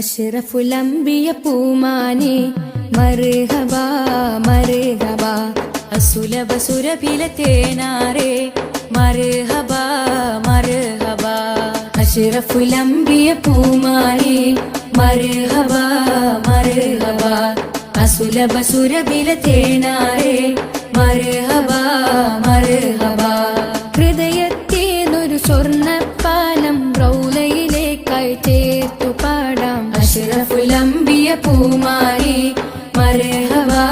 അഷ്റഫുൽ അംബിയ പൂമാനെ മർഹബാ മർഹബാ അസുലഭ സുരഭില തേനാരെ മർഹബാ മർഹബാ അഷ്റഫുൽ അംബിയ പൂമാനെ മർഹബാ മർഹബാ അസുലഭ സുരഭില തേനാരെ മർഹബാ മർഹബാ ഹൃദയത്തേനൊരു സ്വർണ്ണപ്പാലം റൗലയിലേക്കായി ചേർത്തു പാടാം അഷ്റഫുൽ അംബിയ പൂമാനെ മർഹബാ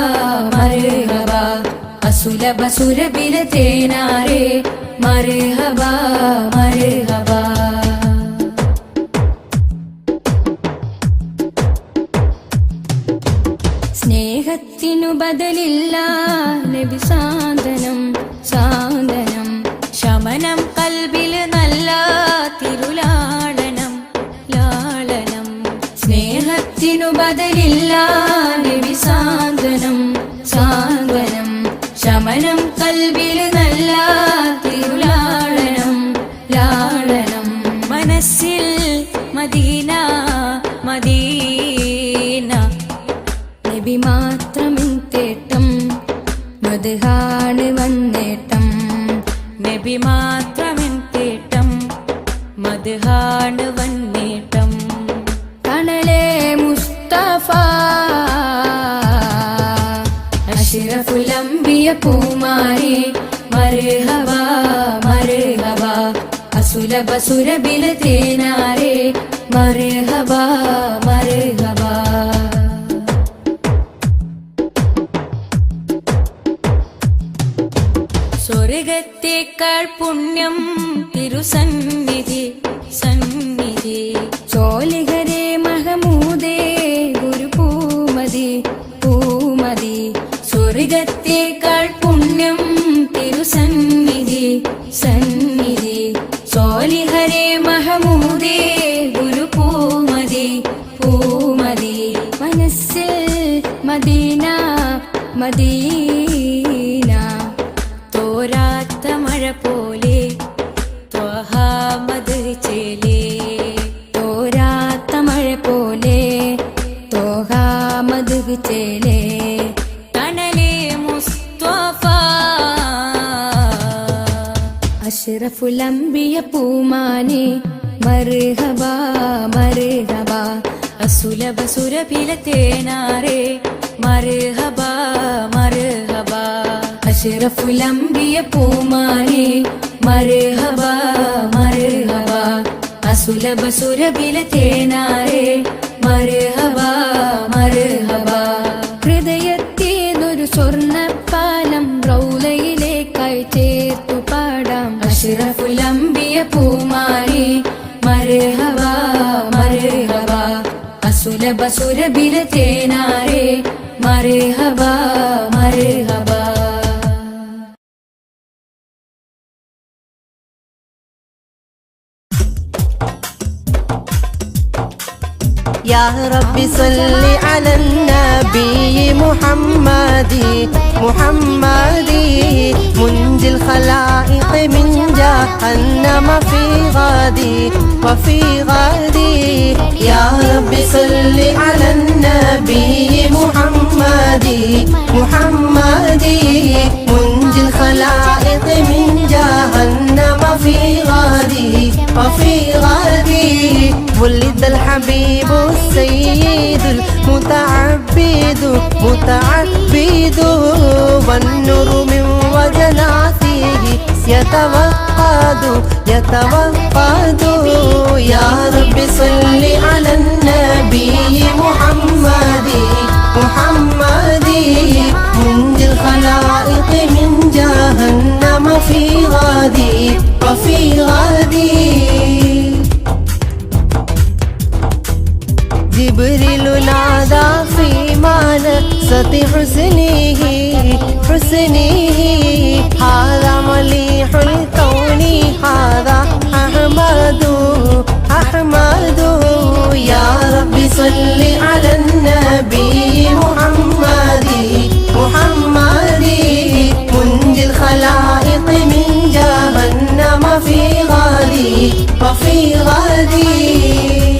മർഹബാ അസുലഭ സുരഭില തേനാരെ മർഹബാ മർഹബാ സ്നേഹത്തിനു ബദലില്ല നബി സാന്ത്വനം സാന്ത്വനം ശമനം കൽബില് നല്ല തിരുലാളനം ലാളനം സ്നേഹത്തിനു ബദലില്ല നബി സാന്ത്വനം സാന്ത്വനം ശമനം കൽബില് നല്ല തിരുലാളനം ലാളനം മനസ്സിൽ മദീന മദീന നബി മാത്രമിൻ തേട്ടം മദ്ഹാണ് വന്നേട്ടം നബി മാത്രമിൻ തേട്ടം മദ്ഹാണ് വന്നേട്ടം തണലേ മുസ്തഫ അഷ്റഫുൽ അംബിയ പൂമാനെ മർഹബാ മർഹബാ അസുലഭ സുരഭില തേനാരെ മർഹബാ മർഹബാ സ്വർഗത്തേക്കാൾ പുണ്യം തിരുസന്നിധി സന്നിധി ചോലിഹരേ മഹമൂദേ ഗുരു പൂമതി പൂമതി സ്വർഗത്തേക്കാൾ പുണ്യം തിരുസന്നിധി സന്നിധി ചോലിഹരേ മഹമൂദേ ഗുരു പൂമതി പൂമതി മനസ്സിൽ മദീന മദീന തോരാത്ത മഴ പോലെ ത്വഹാമദ് ചേലേ തോരാത്ത മഴ പോലെ ത്വഹാമദ് ചേലേ തണലേ മുസ്തഫ അഷ്റഫുൽ അംബിയ പൂമാനെ മർഹബാ മർഹബാ അസുലഭ സുരഭില തേനാരെ മർഹബാ മർഹബാ അഷ്റഫുൽ അംബിയ പൂമാനെ മർഹബാ മർഹബാ അസുലഭ സുരഭില തേനാരെ മർഹബാ മർഹബാ ഹൃദയത്തേനൊരു സ്വർണ്ണപ്പാലം റൗലയിലേക്കായി ചേർത്തു പാടാം അഷ്റഫുൽ അംബിയ പൂമാനെ മർഹബാ മർഹബാ അസുലഭ സുരഭില തേനാരെ മർഹബാ മർഹബാ يا رب صل على النبي محمد محمد منجي الخلائق من جهنم في غادي وفي غادي يا رب صل على النبي محمد محمد منجي الخلائق من جهنم في غادي وفي غادي ولد الحبيب السيد المتعبد متعبد والنور من وجناته يتوقد يتوقد يا رب صل على النبي محمد محمد منجي الخلائق من جهنم في غادي وفي غادي جبريل نادى في منصة حسنه حسنه هذا مليح الكون هذا أحمد أحمد يا رب صل على النبي محمد محمد منجي الخلائق من جهنم في غادي وفي غادي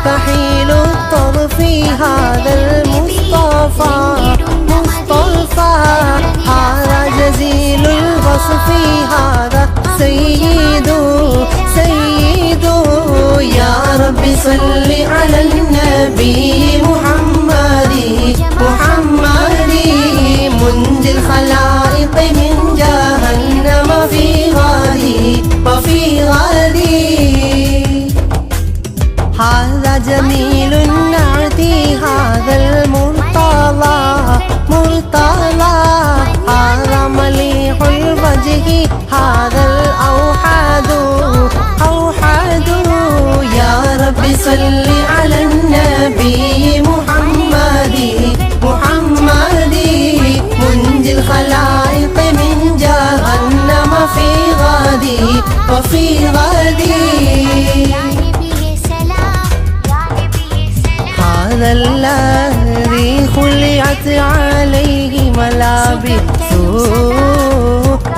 كحيل الطرف هذا المصطفى مصطفى، هذا جزيل الوصف هذا سيد سيد. يا رب صل على النبي محمد محمد، منجي الخلائق من جهنم في غادي وفي غادي. هذا جميل النعت هذا المرتضى مرتضى، هذا مليح الوجه هذا الأوحد أوحد. يا رب صل على النبي محمد محمد، منجي الخلائق من جهنم في غادي وفي غادي. هذا الذي خلعت عليه ملابس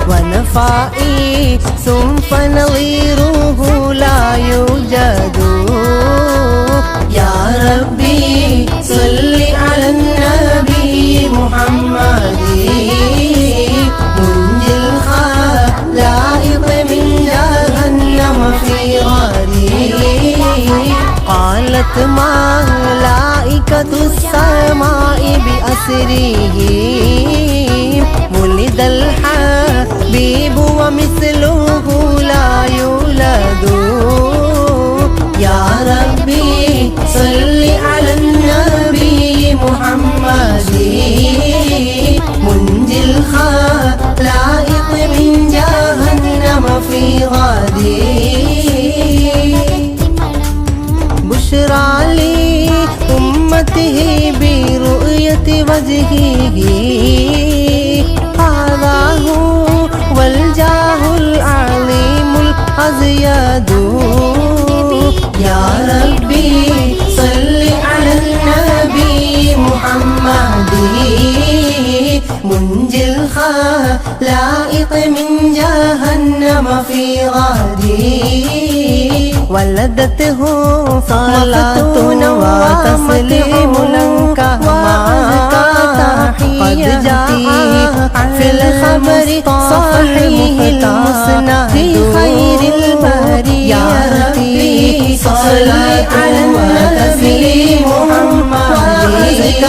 ونفائس فنظيره لا يوجد. يا ربي صل على النبي محمد، منجي الخلائق من جهنم في غادي. قالت ملائكة السماء بأسره ولد الحبيب ومثله لا يولد. يا ربي صل على النبي محمد، منجي الخلائق من جهنم في غادي. بشرى لي أمته برؤية وجهه، هذا هو الجاه العظيم الأزيد. يا ربي صل على النبي محمد، منجي الخلائق من جهنم في غادي. ولدته صلاتنا وتسليم لك قد جاء في الخبر صحيح المسنى في خير البرية. يا ربي صل على النبي محمد، منجي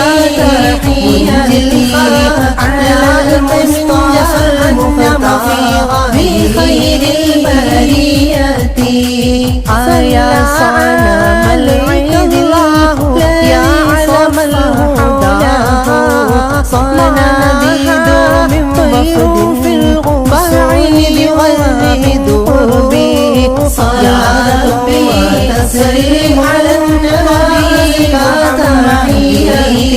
على المصطفى المختار في خير البرية. يا صنم العيد الله يا علم الهدى، صناديد من وفد في البعيد والردود. صلاة وتسليم على النبي كتحيتي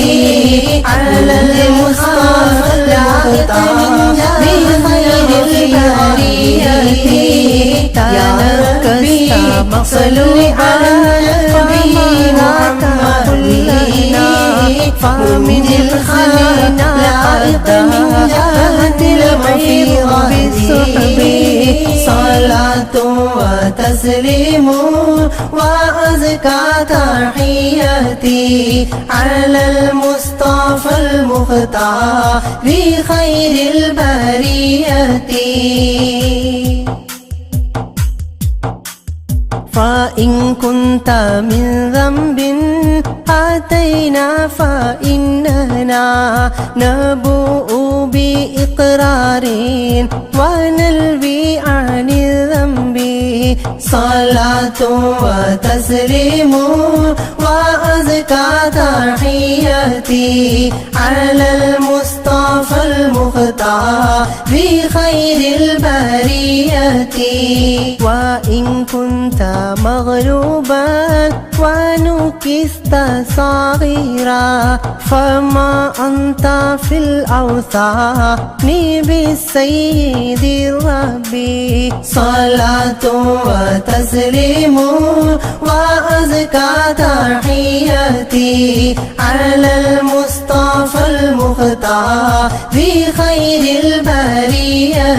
على المصطفى المختار في خير البرية. يا ربي صلوا على النبي محمد، منجي الخلائق من جهنم في غادي. صلاة وتسليم وأزكى تحياتي على المصطفى المختار في خير البرية. فإن كنت من ذنب أتينا فإننا نبوء بإقرار ونلوي عن الذنب. صلاة وتسليم وأزكى تحياتي على المصطفى المختار في خير البرية. وإن كنت مغلوبا ونكست صغيرا فما أنت في الأوثان بالسيد الربي. صلاة وتسليم وأزكى تحياتي على المصطفى المختار في خير البرية.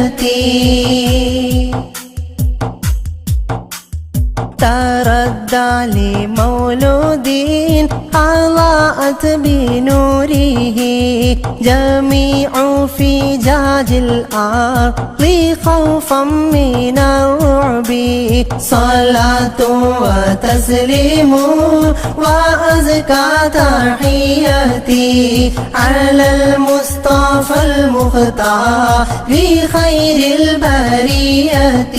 تردى لمولود أضاءت بنوره جميع فجاج الأرض خوفا من الرعب صلاة وتسليم وأزكى تحياتي على المصطفى المختار بخير البرية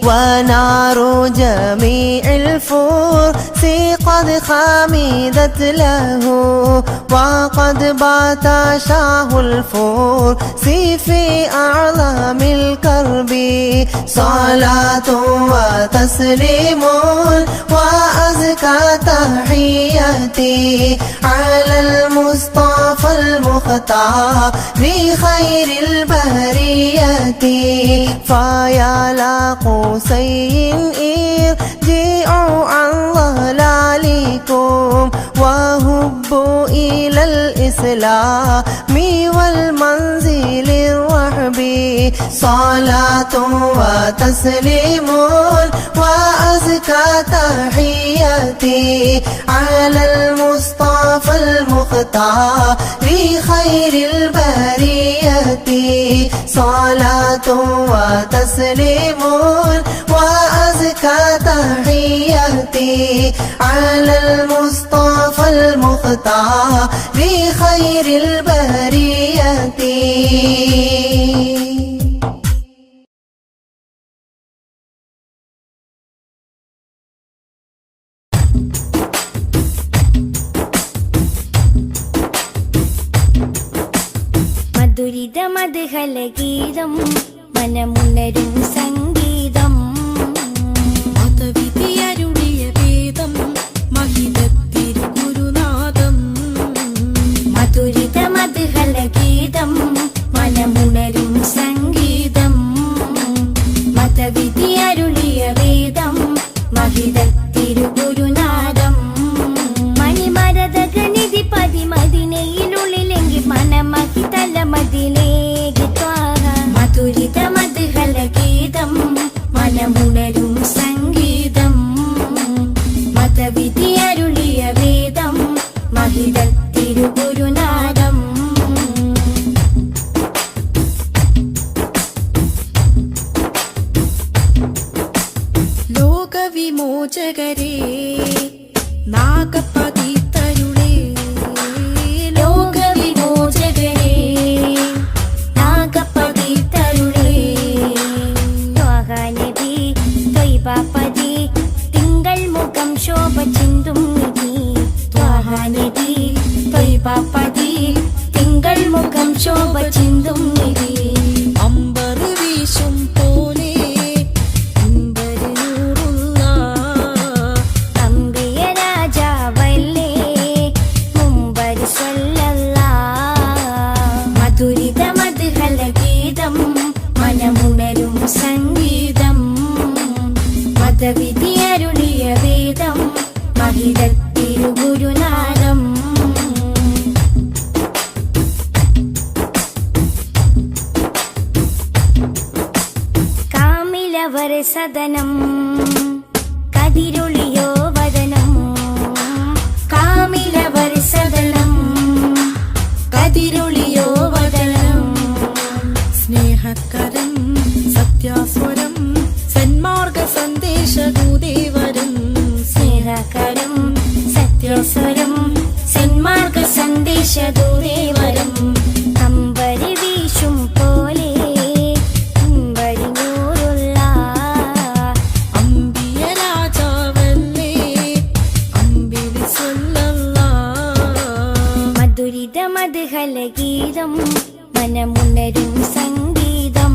ونار جميع الفرس قد خمدت له وقد بات شاه الفرس في أعظم الكرب صلاة وتسليم وأزكى تحياتي على المصطفى المختار بخير البرية فيا لا قوسين ارجعوا عن ضلالكم وهبوا إلى الإسلام والمنزل الرحب صلاة وتسليم وأزكى تحياتي على المصطفى المختار بخير البرية صلاة وتسليم وأزكى تحياتي على المصطفى المختار بخير البرية മധുരിത മധുഹലഗീതം മനമുണരും സംഗീതം മതവിധിയരുളിയ വേദം മഹിതത്തിരുഗുരുനാഥം മധുരിത മധുഹലഗീതം മനമുണരും സംഗീതം മതവിധിയരുളിയ വേദം മഹിതത്തിരുഗുരുനാഥം മണിമരതകനിധി പതിമതിനയിലുള്ളിലെങ്കിൽ മനമഹി തലമതിലേക്ക് മധുരിത മധുഹലഗീതം മനമുണരും സംഗീതം മതവിധിയരുളിയ വേദം മഹിതത്തിരുഗുരുനാഥം ലോകവിമോചകരേ നാഗപതിതരുളേ ലോകവിമോചകരേ നാഗപതിതരുളേ ത്വഹനബി ത്വയ്ബപതി തിങ്കൾ മുഖം ശോഭ ചിന്തും നിധി ത്വഹനബി ത്വയ്ബപതി തിങ്കൾ മുഖം ശോഭ ചിന്തും നിധി അമ്പർ വീശും പോലെ അമ്പര് നൂറുള്ള അമ്പിയ രാജാവല്ലേ മുമ്പർ സ്വല്ലല്ലാഹ് മധുരിത മധുഹലഗീതം മനമുണരും സംഗീതം മതവിധിയരുളിയ വേദം മഹിതത്തിരുഗുരുനാഥം കാമിലവർ സദനം കതിരൊളിയോ വദനം കാമിലവർ സദനം കതിരൊളിയോ വദനം സ്നേഹക്കരം സത്യാസ്വരം സന്മാർഗ സന്ദേശദൂതേവരം സ്നേഹകരം സത്യസ്വരം സന്മാർഗ സന്ദേശദൂതേവരം അമ്പരി വീശും പോലെ അമ്പരി നൂറുള്ള അമ്പിയ രാജാവല്ലേ അമ്പിളി സ്വല്ലല്ലാഹ് മധുരിത മധുഹലഗീതം മനമുണരും സംഗീതം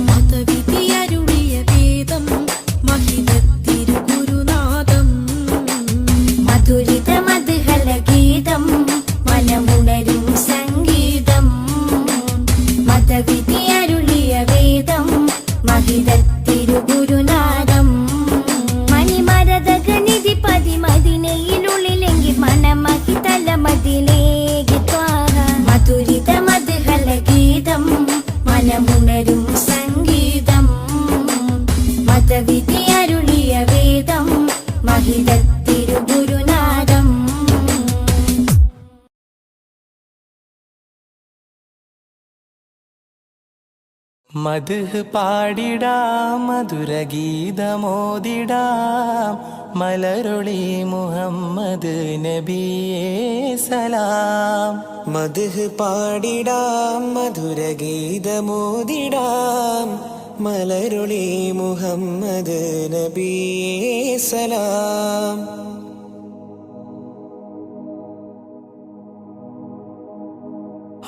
മതവിധിയരുളിയ വേദം മഹിതത്തിരുഗുരുനാഥം മധുരിത മധുഹലഗീതം മനമുണരും സംഗീതം മതവിധിയരുളിയ വേദം മഹിതത്തിരുഗുരുനാഥം മണിമരതകനിധി പതിമതിനയിലുള്ളിലെങ്കിൽ മനമഹി തലമതിലേക്ക് മധുരിത മധുഹലഗീതം മദ്ഹ് പാടിടാം മധുരഗീതമോദിടാം മലരൊളി മുഹമ്മദ് നബിയേ സലാം. മദ്ഹ് പാടിടാം മധുരഗീതമോദിടാം മലരൊളി മുഹമ്മദ് നബിയേ സലാം.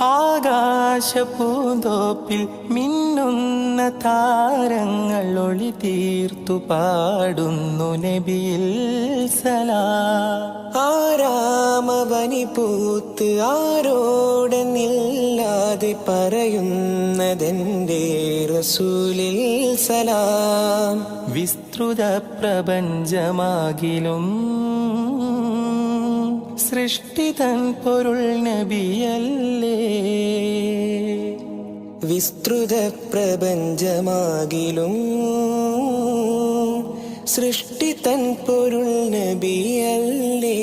ആകാശപൂന്തോപ്പിൽ മിന്നുന്ന താരങ്ങൾ ഒളി തീർത്തു പാടുന്നു നബിയിൽ സലാം. ആരാമവനി പൂത്ത് ആരോടെന്നില്ലാതെ പറയുന്നതെന്റെ റസൂലിൽ സലാം. വിസ്തൃത പ്രപഞ്ചമാകിലും സൃഷ്ടിതൻ പൊരുൾ നബിയല്ലേ. വിസ്തൃത പ്രപഞ്ചമാകിലും സൃഷ്ടിതൻ പൊരുൾ നബിയല്ലേ.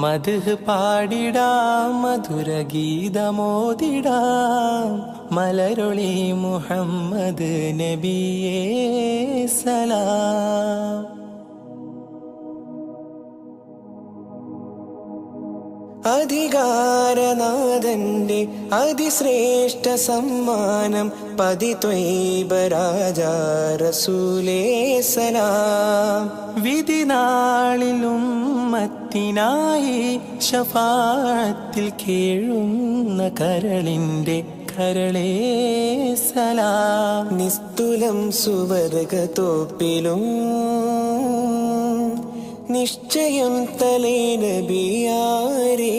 മദ്ഹ് പാടിടാം മധുരഗീതമോദിടാം മലരൊളി മുഹമ്മദ് നബിയേ സലാം. അധികാരനാഥന്റെ അതിശ്രേഷ്ഠ സമ്മാനം പതിത്വൈബ രാജാ റസൂലേ സലാം. വിധിനാളിലും മത്തിനായി ശഫാഅത്തിൽ കേഴുന്ന കരളിന്റെ കരളേ സലാം. നിസ്തുലം സുവർഗത്തോപ്പിലും നിശ്ചയം തലേ നബിയാരേ.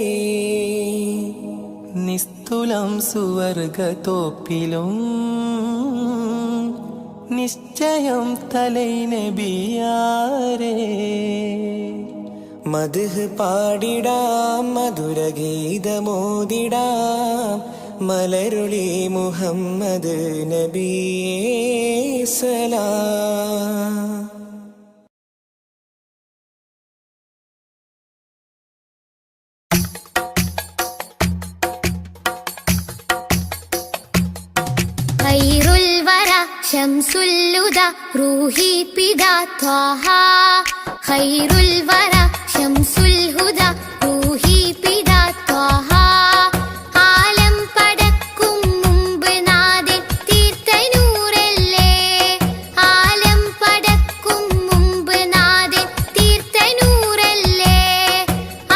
നിസ്തുലം സുവർഗത്തോപ്പിലും നിശ്ചയം തലൈ നബിയാരേ. മദ്ഹ് പാടിടാം മധുരഗീതമോദിടാം മലരൊളി മുഹമ്മദ് നബിയേ സലാം. ഖൈറുൽ വറ ശംസുൽ ഹുദാ റൂഹി പിതാ ത്വാഹ. ഖൈറുൽ വറ ശംസുൽ ഹുദാ റൂഹി പിതാ ത്വാഹ. ആലം പടക്കും മുമ്പ് നാഥൻ തീർത്ത നൂറല്ലേ. ആലം പടക്കും മുമ്പ് നാഥൻ തീർത്ത നൂറല്ലേ.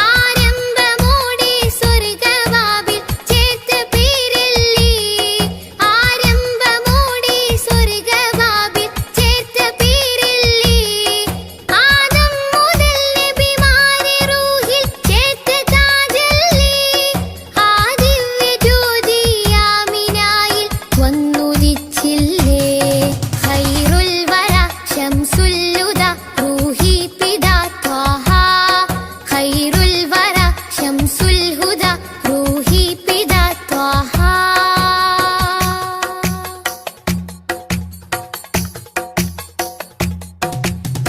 ആരംഭമോടെ സ്വർഗവാതിൽ ചേർത്ത പേരല്ലേ. ആരംഭമോടെ സ്വർഗവാതിൽ ചേർത്ത പേരല്ലേ. ആദം മുതൽ നബിമാരെ റൂഹിൽ ചേർത്ത താജല്ലേ. ആ ദിവ്യ ജ്യോതി ആമിനായിൽ വന്നുദിച്ചില്ലേ. ഖൈറുൽ വറ ശംസുൽ ഹുദാ റൂഹി പിതാ ത്വാഹ. ഖൈറുൽ വറ ശംസുൽ ഹുദാ റൂഹി പിതാ ത്വാഹ.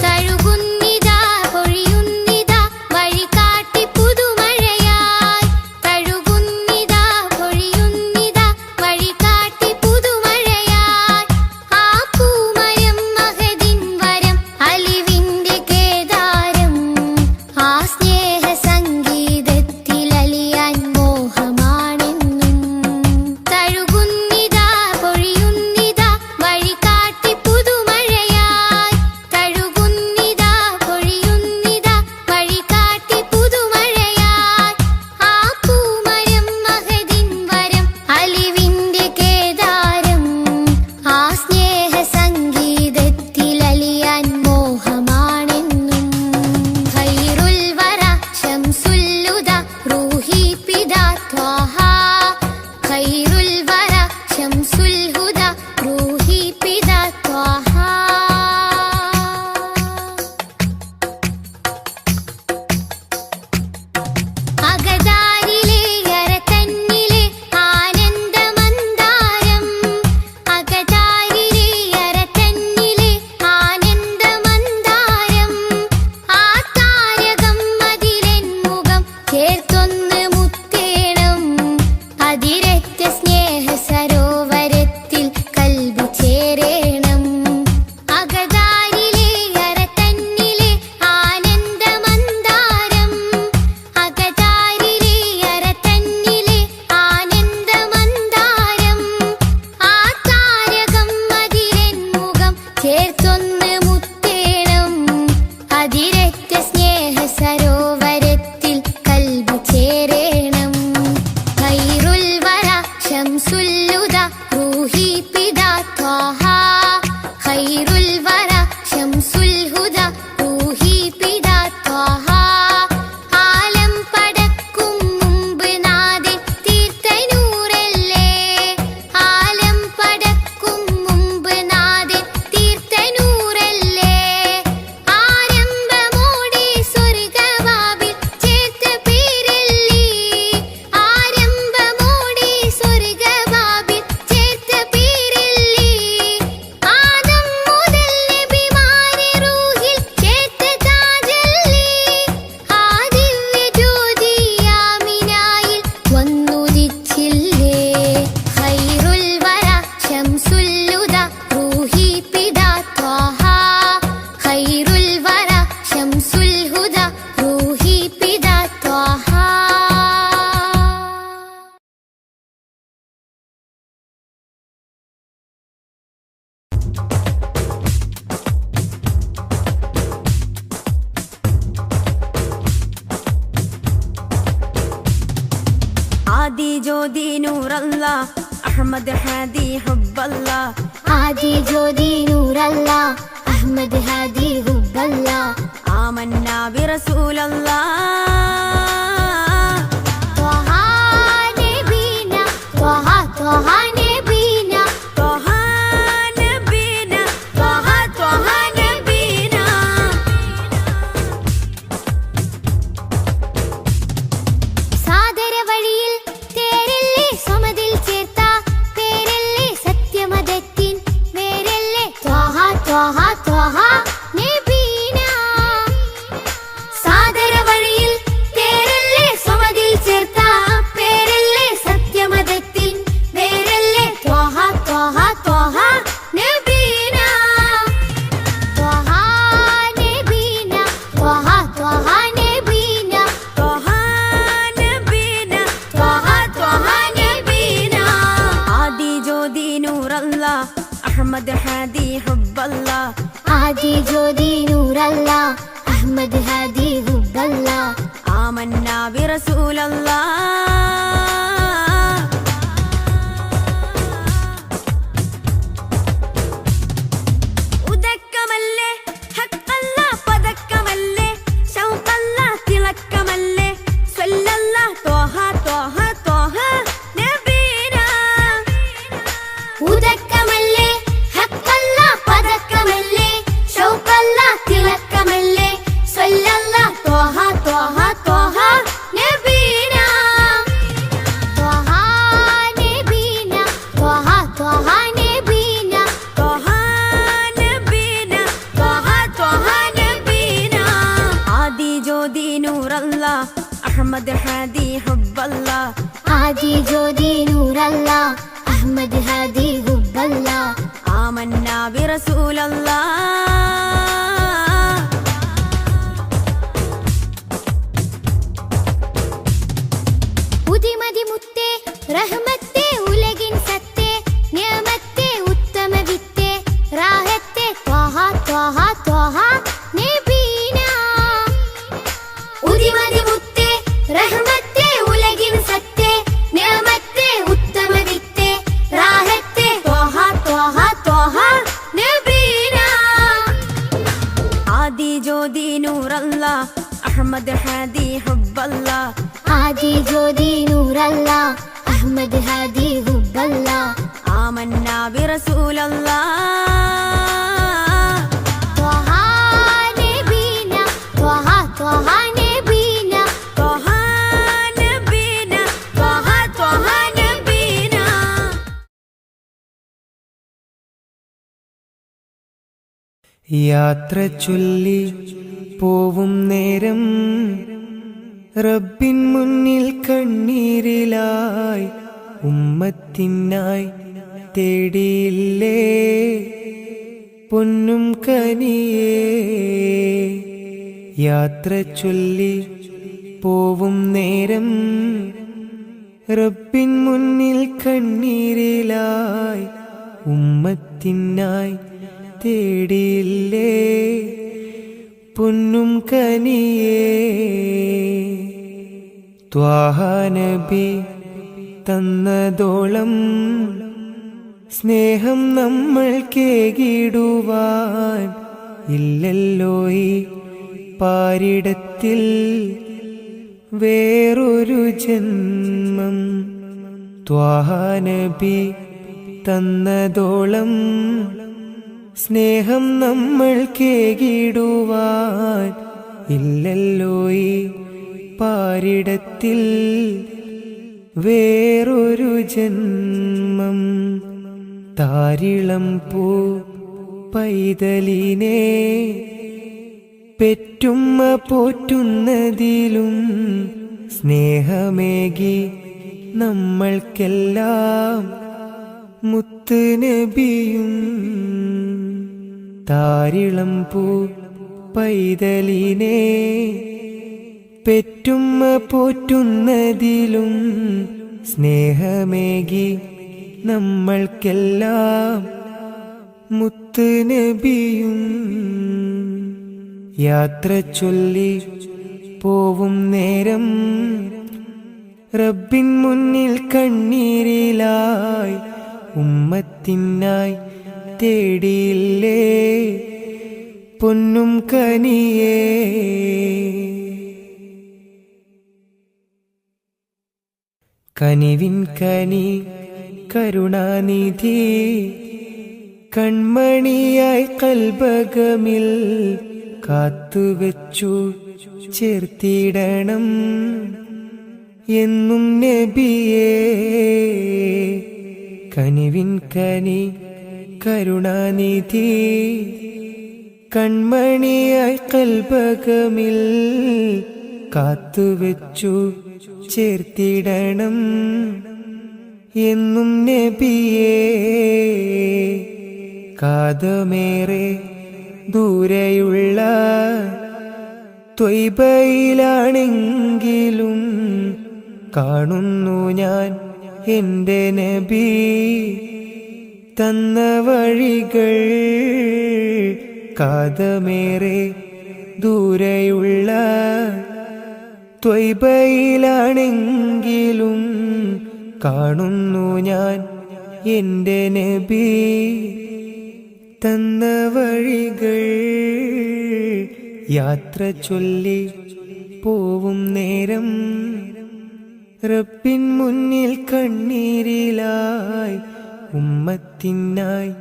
തഴുകുന്നിതാ പൊഴിയുന്നിതാ വഴികാട്ടി പുതുമഴയായി. തഴുകുന്നിതാ പൊഴിയുന്നിതാ വഴികാട്ടി പുതുമഴയായി. ആ പൂമരം മഹദിൻ വരം അലിവിന്റെ കേദാരം. ആ സ്നേഹ സംഗീതത്തിൽ അലിയാൻ മോഹമാണെന്നും. തഴുകുന്നിതാ പൊഴിയുന്നിതാ വഴികാട്ടി പുതുമഴയായി. തഴുകുന്നിതാ പൊഴിയുന്നിതാ വഴികാട്ടി പുതുമഴയായി. ആ പൂമരം മഹദിൻ വരം അലിവിന്റെ കേദാരം. ആ സ്നേഹ സംഗീതത്തിൽ അലിയാൻ മോഹമാണെന്നും. ഖൈറുൽ വറ ശംസുൽ ഹുദാ റൂഹി പിതാ ത്വാഹ. ഖൈറുൽ വറ ശംസുൽ ഹുദാ റൂഹി പിതാ ത്വാഹ. അകതാരിലെ അരതന്നിലെ ആനന്ദമന്ദാരം. അകതാരിലെ അരതന്നിലെ ആനന്ദമന്ദാരം. ആ താരകം അതിലെൻ മുഖം ചേർത്തൊന്ന് മുത്തേണം. അതിരറ്റ സ്നേഹ ശംസുൽ ഹുദ റൂഹി പിതാ ത്വാഹ ഖൈറുൽ വറ ശംസുൽ ഹുദ റൂഹി പിതാ ത്വാഹ ആലം പടക്കും മുമ്പ് നാദെ തീർത്ത നൂറല്ലേ ആലം പടക്കും മുമ്പ് നാദെ തീർത്ത നൂറല്ലേ ആരംഭമോടെ സ്വർഗവാവിൽ ചേർത്ത പേരല്ലേ ആരംഭമോടെ സ്വർഗവാവിൽ ചേർത്ത പേരല്ലേ ആദം മുതൽ നബിമാരെ റൂഹിൽ ചേർത്ത താജല്ലേ ആ ദിവ്യ ജ്യോതി ആമിനായിൽ വന്നുദിച്ചില്ലേ ഖൈറുൽ വറ ശംസുൽ ഹുദ റൂഹി പിതാ ത്വാഹ ഖൈറുൽ വറ ശംസുൽ ഹുദ റൂഹി പിതാ ത്വാഹ ആദി ജ്യോതി നൂറല്ല അഹമ്മദ് ഹാദി ഹുബ്ബല്ല ആദി ജ്യോതി നൂറല്ല അഹ്മദ് ഹാദി ഹുബ്ബല്ല ആമന്നാ ബിറസൂലല്ലാ ത്വഹ നബീന ത്വഹ ത്വഹ നബീന ത്വഹ നബീന ത്വഹ ത്വഹ നബീന സാദര വഴിയിൽ തേരല്ലേ സമതിൽ ചേർത്ത പേരല്ലേ സത്യമതത്തിൻ വേരല്ലേ ത്വഹ ത്വഹ ത്വഹ നബീന സാദര വഴിയിൽ തേരല്ലേ സമതിൽ ചേർത്ത പേരല്ലേ സത്യമതത്തിൻ വേരല്ലേ ത്വഹ ത്വഹ ത്വഹ നബീന ത്വഹ നബീന ത്വഹ ത്വഹ നബീന ത്വഹ നബീന ത്വഹ ത്വഹ നബീന ആദി ജ്യോതി നൂറല്ല അഹമ്മദ് ഹാദി ഹുബ്ബല്ല ആദി ജ്യോതി നൂറല്ല അഹ്മദ് ഹാദി ഹുബ്ബല്ല ആമന്നാ ബിറസൂലല്ലാ ഉദക്കമല്ലേ ഹഖല്ല പദക്കമല്ലേ ശൗഖല്ല തിളക്കമല്ലേ സ്വല്ലല്ല ത്വഹ ത്വഹ ത്വഹ നബീന ഉദക്കമല്ലേ ഹഖല്ല പദക്കമല്ലേ ശൗഖല്ല തിളക്കമല്ലേ സ്വല്ലല്ല ത്വഹ ത്വഹ ത്വഹ നബീന ത്വഹ നബീന ത്വഹ ത്വഹ നബീന ത്വഹ നബീന ത്വഹ ത്വഹ നബീന ആദി ജ്യോതി നൂറല്ല അഹമ്മദ് ഹാദി ഹുബ്ബല്ല ആദി ജ്യോതി നൂറല്ല അഹ്മദ് ഹാദി ഹുബ്ബല്ല ആമന്നാ ബിറസൂലല്ലാ ഉദിമതി മുത്തേ റഹ്മത്തേ ഉലകിൻ സത്തേ നിയമത്തേ ഉത്തമ വിത്തേ റാഹത്തേ ത്വഹ ത്വഹ ത്വഹ നബീന ഉദിമതി മുത്തേ റഹ്മത്തേ ഉലകിൻ സത്തേ നിയമത്തേ ഉത്തമ വിത്തേ റാഹത്തേ ത്വഹ ത്വഹ ത്വഹ നബീന ആദി ജ്യോതി നൂറല്ല അഹമ്മദ് ഹാദി ഹുബ്ബല്ല ആദി ജ്യോതി നൂറല്ല അഹ്മദ് ഹാദി ഹുബ്ബല്ല ആമന്നാ ബിറസൂലല്ലാ ത്വഹ നബീന ത്വഹ ത്വഹ നബീന ത്വഹ നബീന ത്വഹ ത്വഹ നബീന യാത്ര ചൊല്ലി പോവും നേരം റബ്ബിൻ മുന്നിൽ കണ്ണീരിലായി ഉമ്മത്തിനായി തേടിയില്ലേ പൊന്നും കനിയേ. യാത്ര ചൊല്ലി പോവും നേരം റബ്ബിൻ മുന്നിൽ കണ്ണീരിലായി ഉമ്മത്തിനായി തേടിയില്ലേ പൊന്നും കനിയേ. ത്വാഹ നബി തന്നതോളം സ്നേഹം നമ്മൾ കേകിടുവാൻ ഇല്ലല്ലോ ഈ പാരിടത്തിൽ വേറൊരു ജന്മം. ത്വാഹ നബി തന്നതോളം സ്നേഹം നമ്മൾ കേകിടുവാൻ ഇല്ലല്ലോ ഈ പാരിടത്തിൽ വേറൊരു ജന്മം. താരിളം പൂ പൈതലിനെ പെറ്റുമ്മ പോറ്റുന്നതിലും സ്നേഹമേകി നമ്മൾക്കെല്ലാം മുത്ത് നബിയും. താരിളം പൂ പൈതലിനെ പെറ്റുമ്മ പോറ്റുന്നതിലും സ്നേഹമേകി നമ്മൾക്കെല്ലാം മുത്ത് നബിയും. യാത്ര ചൊല്ലി പോവും നേരം റബ്ബിൻ മുന്നിൽ കണ്ണീരിലായി ഉമ്മത്തിനായി തേടിയില്ലേ പൊന്നും കനിയേ. കനിവിൻ കനി കരുണാനിധി കൺമണിയായി കൽബകമിൽ കാത്തുവെച്ചു ചേർത്തിടണം എന്നും നബിയേ. കനിവിൻ കനി കരുണാനിധി കൺമണിയായി കൽബകമിൽ കാത്തുവെച്ചു ചേർത്തിടണം എന്നും നബിയേ. കാതമേറെ ദൂരെയുള്ള ത്വയ്ബയിലാണെങ്കിലും കാണുന്നു ഞാൻ എൻ്റെ നബി തന്ന വഴികൾ. കാതമേറെ ദൂരെയുള്ള ത്വയ്ബയിലാണെങ്കിലും കാണുന്നു ഞാൻ എൻ്റെ നബി തന്ന വഴികൾ. യാത്ര ചൊല്ലി പോവും നേരം റബ്ബിൻ മുന്നിൽ കണ്ണീരിലായി ഉമ്മത്തിനായി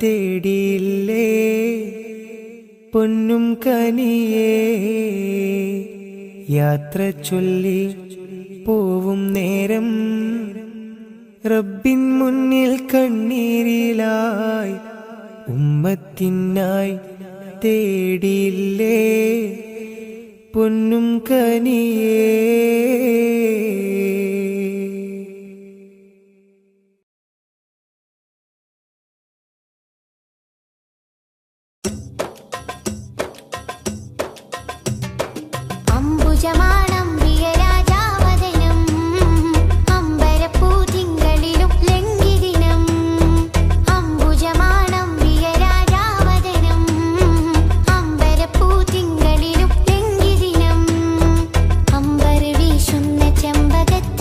തേടിയില്ലേ പൊന്നും കനിയേ. യാത്ര ചൊല്ലി പോവും നേരം റബ്ബിൻ മുന്നിൽ കണ്ണീരിലായി ഉമ്മത്തിനായി തേടിയില്ലേ പൊന്നും കനിയേ. അംബുജമാണം പ്രിയരാജാവദനം അമ്പരപ്പൂതിങ്കളിലും ലംഘിദിനം. അംബുജമാണം പ്രിയരാജാവദനം അമ്പരപ്പൂതിങ്കളിലും ലംഘിദിനം. അമ്പർ വീശുന്ന ചെമ്പകത്തിൽ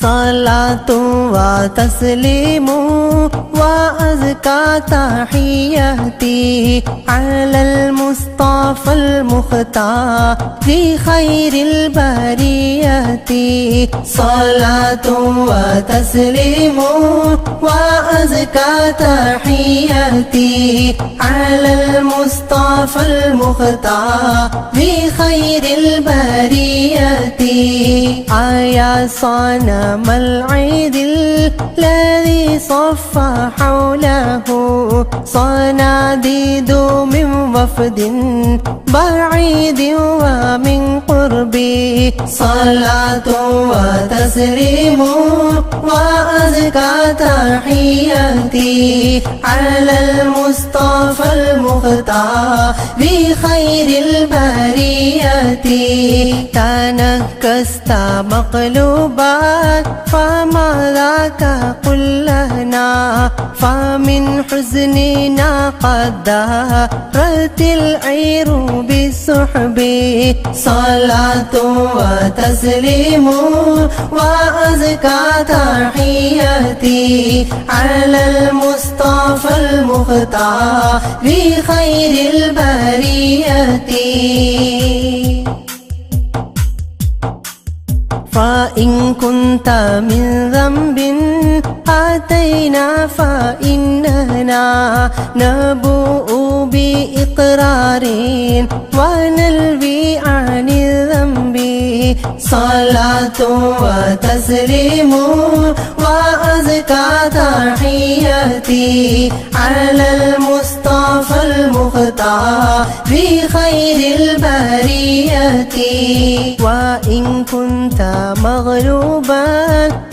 صلاة وتسليم وأزكى تحياتي على المصطفى المختار لخير البريات. صلاة وتسليم وأزكى تحياتي على المصطفى المختار لخير البريات. يا صنم العيد الذي صف حوله صناديد من وفد بعيد ومن قربي. صلاة وتسليم وأزكى تحياتي على المصطفى المختار بخير البريات. تنكست مقلوبات فما ذاك قل لنا فمن حزننا قد دارت العير بالسحب. صلاة وتسليم وأزكى تحياتي على المصطفى المختار بخير البريات. فإن كنت من ذنب أتينا فإننا نبوء بإقرار ونلوي عن الذنب. صلاة وتسليم وأزكى تحياتي على المصطفى المختار بخير البريات. وإن كنت مغلوبا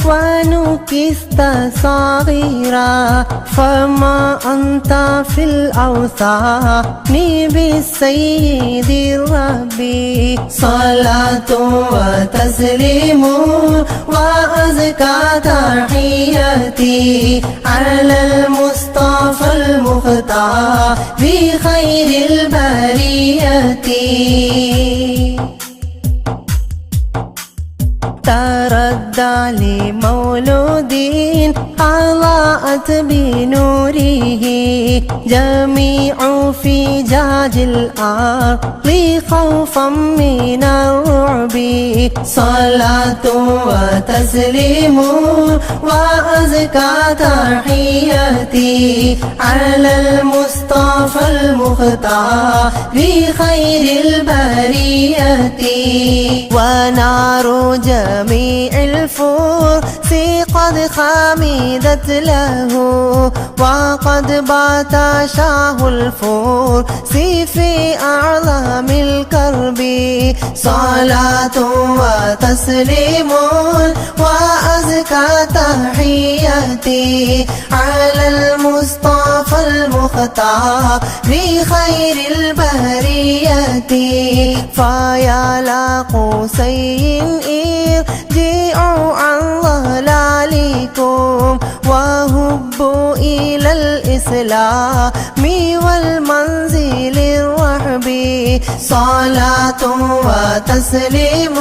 ونكست صغيرا فما أنت في الأوثان بالسيد الربي. صلاة وتسليم وأزكى تحياتي على المصطفى المختار بخير البريات. تردى لمولود أضاءت بنوره جميع فجاج الأرض خوفا من الرعب. صلاة وتسليم وأزكى تحياتي على المصطفى المختار بخير البريات. ونار جميع الفرس قد خمدت له وقد بات شاه الفرس في أعظم الكرب. صلاة وتسليم وأزكى تحياتي على المصطفى المختار بخير البريات. فيا لا قوسين ارجعوا عن ضلالكم وهبوا إلى الإسلام والمنزل الرحب. صلاة وتسليم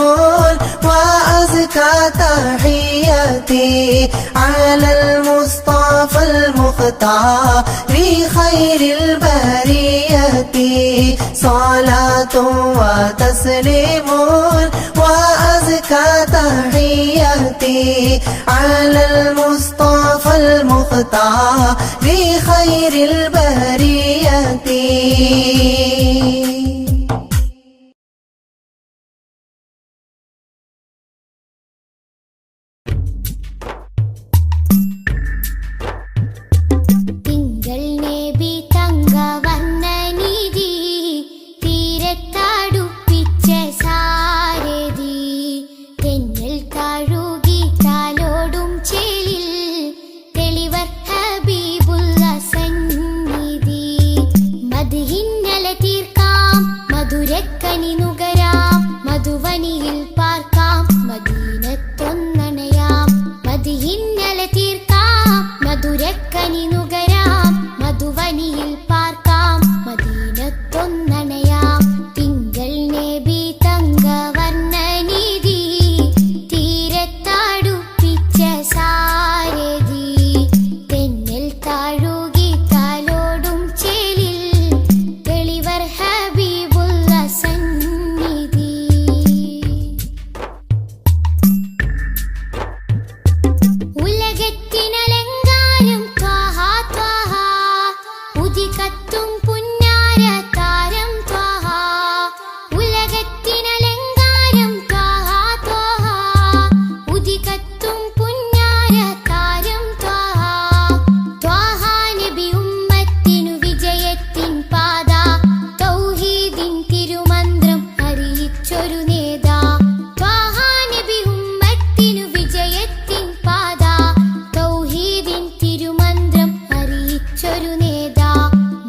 وأزكى تحياتي على المصطفى المختار بخير البريات. صلاة وتسليم وأزكى تحياتي على المصطفى المختار بخير البريات. മദ്ഹിന്നലെ ഉദികത്തും പുന്നാര താരം ത്വാഹ ഉലകത്തിനലങ്കാരം ത്വാഹ ത്വാഹ ഉദികത്തും പുന്നാര താരം ത്വാഹ ത്വാഹ നബി ഉമ്മത്തിനു വിജയത്തിൻ പാത തൗഹീദിൻ തിരുമന്ത്രം അറിയിച്ചൊരു നേതാ ത്വാഹ നബി ഉമ്മത്തിനു വിജയത്തിൻ പാത തൗഹീദിൻ തിരുമന്ത്രം അറിയിച്ചൊരു നേതാ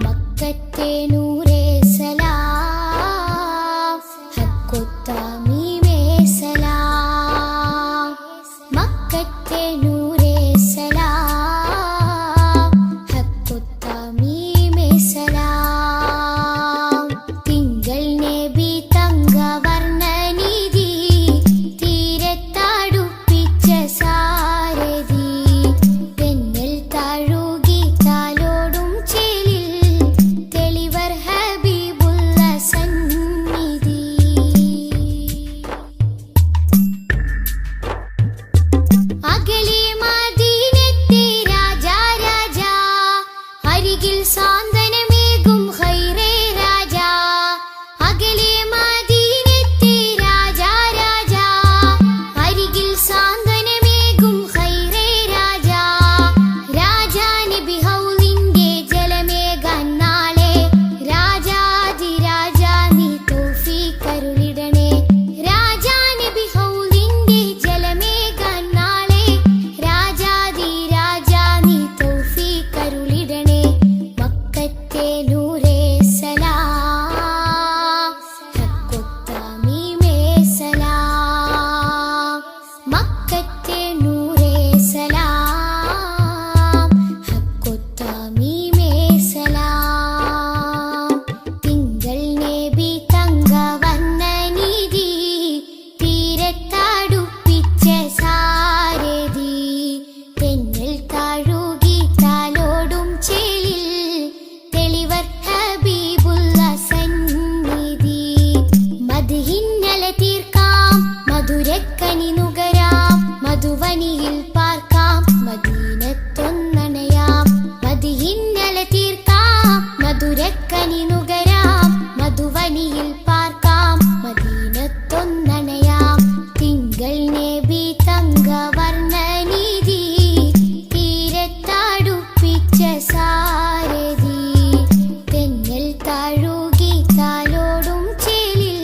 മക്കത്തെ നൂറേ സലാം ഹക്കൊത്താമീമേ സലാം മക്കത്തെ നൂറേ സലാം ഹക്കൊത്താമീമേ സലാം തിങ്കൾ നബി തങ്കവർണ്ണനിധി തീരത്തടുപ്പിച്ച സാരഥി തെന്നൽ താഴുകി താലോടും ചേലിൽ തെളിവർ ഹബീബുള്ള സന്നിധി അകലെ മദീനത്തെ രാജാ രാജാ അരികിൽ സാന്ത്വനമേകും ഖൈറേ രാജാ അകലെ മദീനത്തെ രാജാ രാജാ അരികിൽ സാന്ത്വനമേകും ഖൈറേ രാജാ രാജാ നബി ഹൗലിന്റെ ജലമേകാൻ നാളെ രാജാതിരാജാ നീ തൗഫീഖ് അരുളിടണേ രാജാ നബി ഹൗലിന്റെ ജലമേകാൻ നാളെ രാജാതിരാജാ നീ തൗഫീഖ് അരുളിടണേ മക്കത്തെ നൂറേ സലാം ഹക്കൊത്താമീമേ സലാം മക്കത്തെ നൂറേ സലാം ഹക്കൊത്താമീമേ സലാം തിങ്കൾ നബി തങ്കവർണ്ണനിധി തീരത്തടുപ്പിച്ച സാരഥി തെന്നൽ താഴുകി താലോടും ചേലിൽ തെളിവർ ഹബീബുള്ള സന്നിധി മദ്ഹിന്നല തീർക്കാം മധുരക്കനി നുകരാം മധുവനിയിൽ പാർക്കാം മദീനത്തൊന്നണയാം മദ്ഹിന്നല തീർക്കാം മധുരക്കനി നുകരാം മധുവനിയിൽ പാർക്കാം മദീനത്തൊന്നണയാം തിങ്കൾ നബി തങ്കവർണ്ണനിധി തീരത്തടുപ്പിച്ച സാരഥി തെന്നൽ താഴുകി താലോടും ചേലിൽ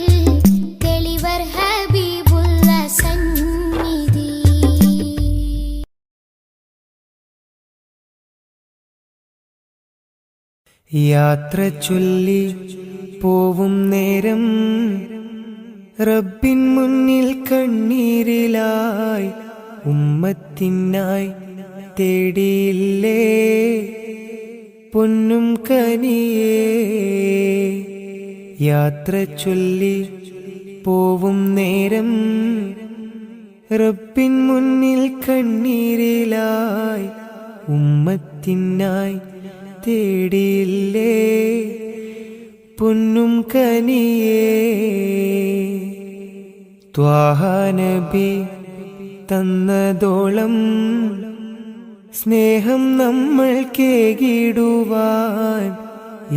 തെളിവർ ഹബീബുള്ള സന്നിധി യാത്ര ചൊല്ലി പോവും നേരം റബ്ബിൻ മുന്നിൽ കണ്ണീരിലായി ഉമ്മത്തിനായി തേടിയില്ലേ പൊന്നും കനിയേ യാത്ര ചൊല്ലി പോവും നേരം റബ്ബിൻ മുന്നിൽ കണ്ണീരിലായി ഉമ്മത്തിനായി തേടിയില്ലേ പൊന്നും കനിയേ ത്വാഹ നബി തന്നതോളം സ്നേഹം നമ്മൾ കേകിടുവാൻ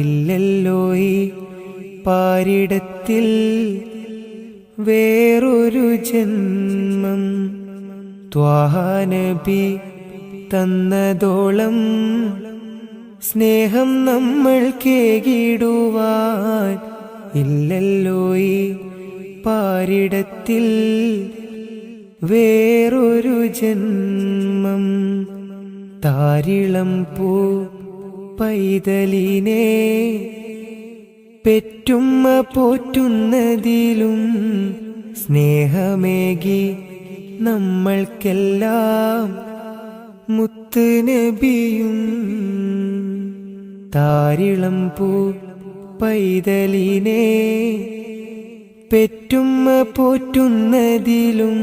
ഇല്ലല്ലോ ഈ പാരിടത്തിൽ വേറൊരു ജന്മം ത്വാഹ നബി തന്നതോളം സ്നേഹം നമ്മൾ കേകിടുവാൻ ഇല്ലല്ലോ ഈ പാരിടത്തിൽ വേറൊരു ജന്മം താരിളം പൂ പൈതലിനെ പെറ്റുമ്മ പോറ്റുന്നതിലും സ്നേഹമേകി നമ്മൾക്കെല്ലാം മുത്ത് നബിയും താരിളം പൂ പൈതലിനെ പെറ്റുമ്മ പോറ്റുന്നതിലും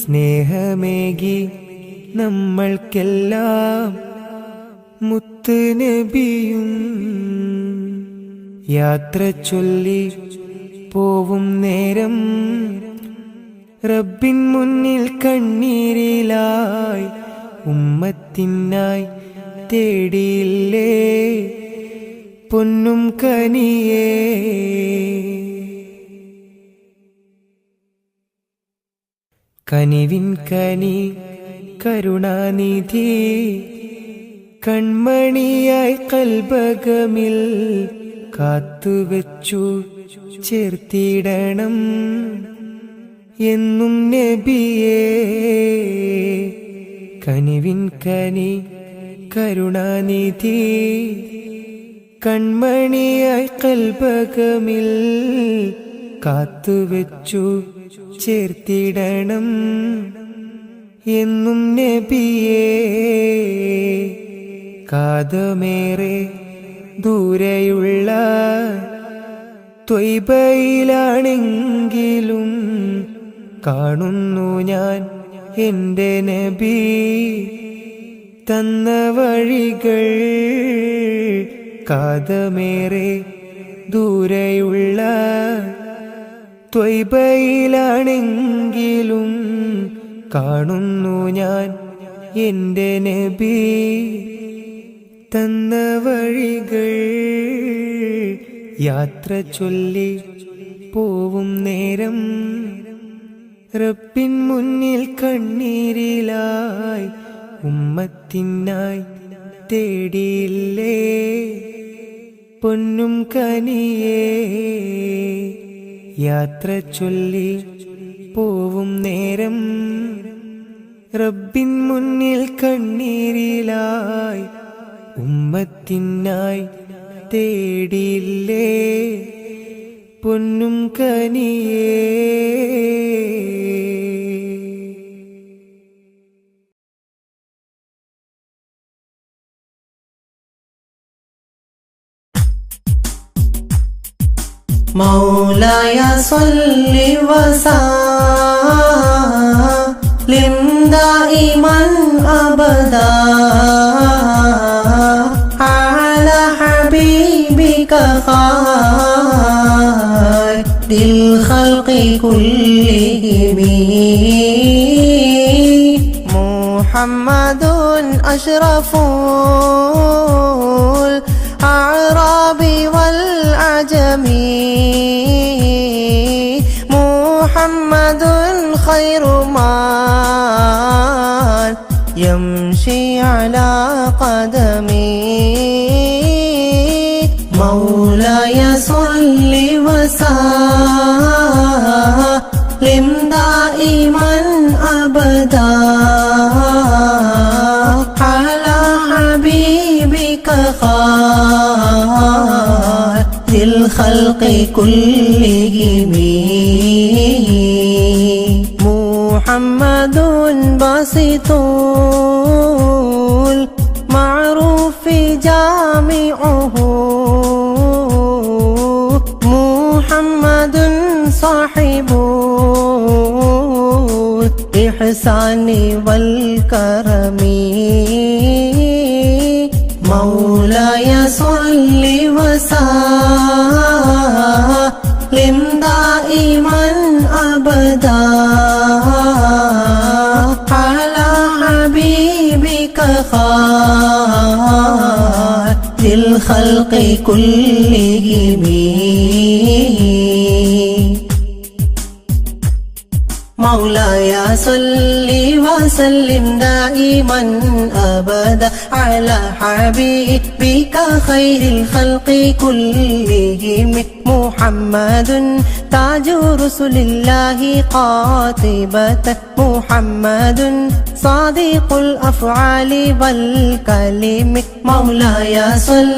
സ്നേഹമേകി നമ്മൾക്കെല്ലാം മുത്ത് നബിയും യാത്ര ചൊല്ലി പോവും നേരം റബ്ബിൻ മുന്നിൽ കണ്ണീരിലായി ഉമ്മത്തിനായി തേടിയില്ലേ പൊന്നും കനിയേ കനിവിൻ കനി കരുണാനിധി കൺമണിയായി കൽബകമിൽ കാത്തുവെച്ചു ചേർത്തിടണം എന്നും നബിയേ കനിവിൻ കനി കരുണാനിധി കൺമണിയായി കൽബകമിൽ കാത്തുവെച്ചു ചേർത്തിടണം എന്നും നബിയേ കാതമേറെ ദൂരെയുള്ള ത്വയ്ബയിലാണെങ്കിലും കാണുന്നു ഞാൻ എൻ്റെ നബി തന്ന വഴികൾ കാതമേറെ ദൂരെയുള്ള ത്വയ്ബയിലാണെങ്കിലും കാണുന്നു ഞാൻ എൻ്റെ നബി തന്ന വഴികൾ യാത്ര ചൊല്ലി പോവും നേരം റബ്ബിൻ മുന്നിൽ കണ്ണീരിലായി ഉമ്മത്തിനായി തേടിയില്ലേ പൊന്നും കനിയേ യാത്ര ചൊല്ലി പോവും നേരം റബ്ബിൻ മുന്നിൽ കണ്ണീരിലായി ഉമ്മത്തിനായി തേടിയില്ലേ പൊന്നും കനിയേ مولاي صل وسلم دائما أبدا على حبيبك خير الخلق كلهم محمد أشرف الأعراب والعجم محمد خير من يمشي على قدمي مولاي صل وسلم دائما أبدا على حبيبك خير الخلق كلهم محمد باسط المعروف جامعه محمد صاحب الإحسان والكرم مولاي صل وسلم دائما أبدا على حبيبك خير الخلق كلهم مولاي صل وسلم دائما أبدا على حبيبك خير الخلق كلهم محمد تاج رسل الله قاطبة محمد صادق الأفعال والكلم مولاي صل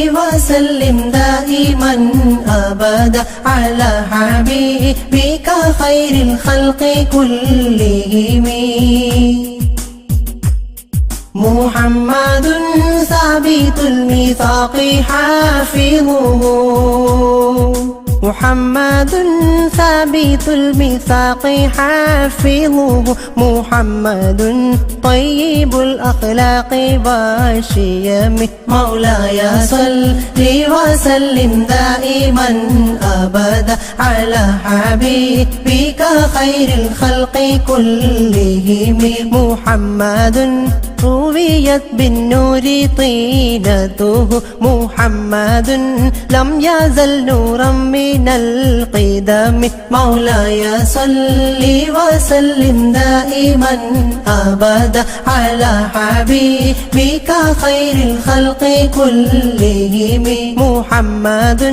وسلم دائما أبدا على حبيبك خير الخلق كلهم محمد ثابت الميثاق حافظه محمد ثابت الميثاق حافظه محمد طيب الأخلاق والشيم مولاي صل وسلم دائما أبدا على حبيبك خير الخلق كلهم محمد رويت بالنور طينته محمد لم يزل نورا من القدم مولاي صل وسلم دائما أبدا على حبيبك خير الخلق كلهم محمد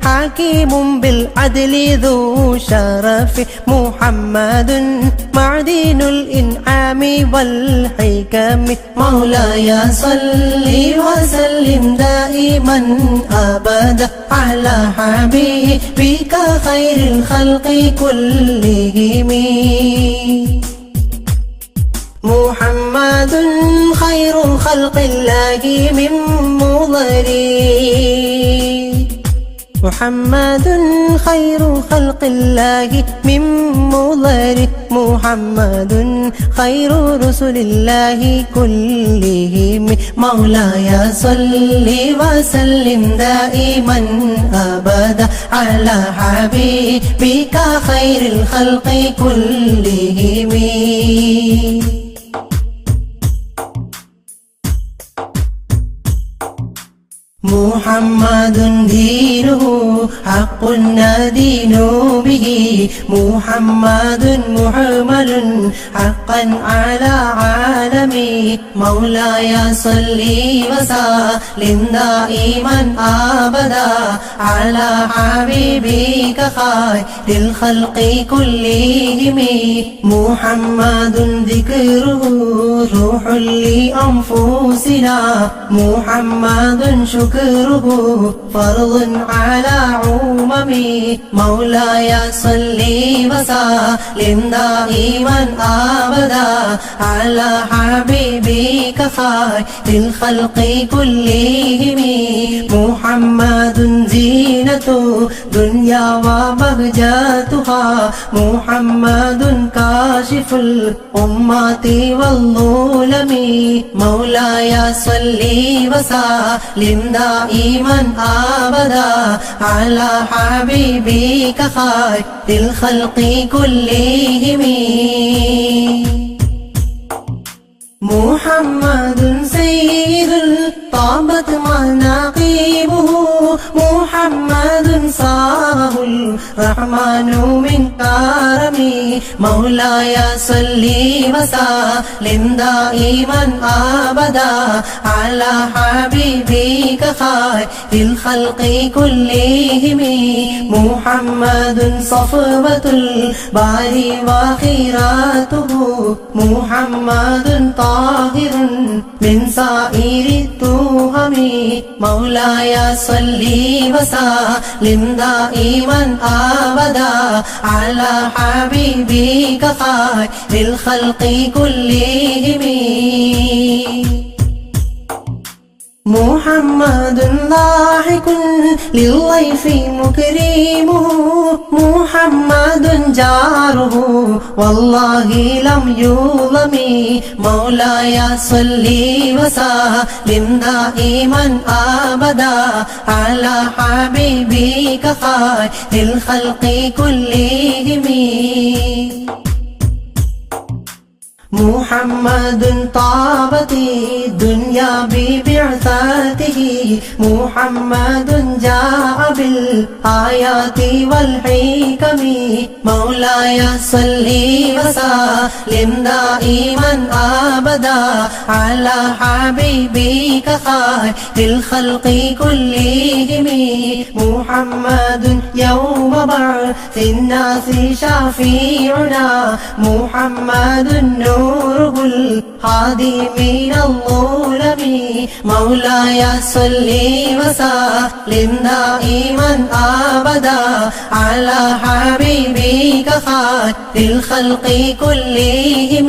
حكيم بالعدل ذو شرف محمد معدن الإنعام والحكم مولاي صل وسلم دائما أبدا على حبيبك خير الخلق كلهم محمد خير خلق الله من مضري محمد خير خلق الله من مضر محمد خير رسل الله كلهم مولاي صل وسلم دائما أبدا على حبيبك خير الخلق كلهم محمد دينه حق ندين به محمد محمل حقا على عالمي مولاي صل وسلم دائما أبدا على حبيبك خير الخلق كلهم محمد ذكره روح لأنفسنا محمد شكره فرض على عممي مولاي صل وسلم دائما أبدا على حبيبك خير الخلق كلهم محمد زينة دنيا وبهجتها محمد كاشف الأمة والظلم مولاي صل وسلم دائما أبدا على حبيبك خير الخلق كلهم محمد سيد طابت مناقبه محمد صاه الرحمن من كرمي مولاي صل وسلم دائما أبدا على حبيبك خير الخلق كلهم محمد صفوة الباري وخيراته محمد طاهر من سائر التهم مولاي صل وسلم دائما أبدا على حبيبك خير الخلق كلهم محمد ضاحك للضيف مكرمه محمد جاره والله لم يظلم مولاي صل وسلم دائما أبدا على حبيبك خير الخلق كلهم محمد طابت الدنيا ببعثته محمد جاء بالآيات والحكم مولاي صل وسلم دائما أبدا على حبيبك خير الخلق كلهم محمد يوم بعث الناس شفيعنا محمد نوره الهادي من الظلم مولاي صل وسلم دائما أبدا على حبيبك خير الخلق كلهم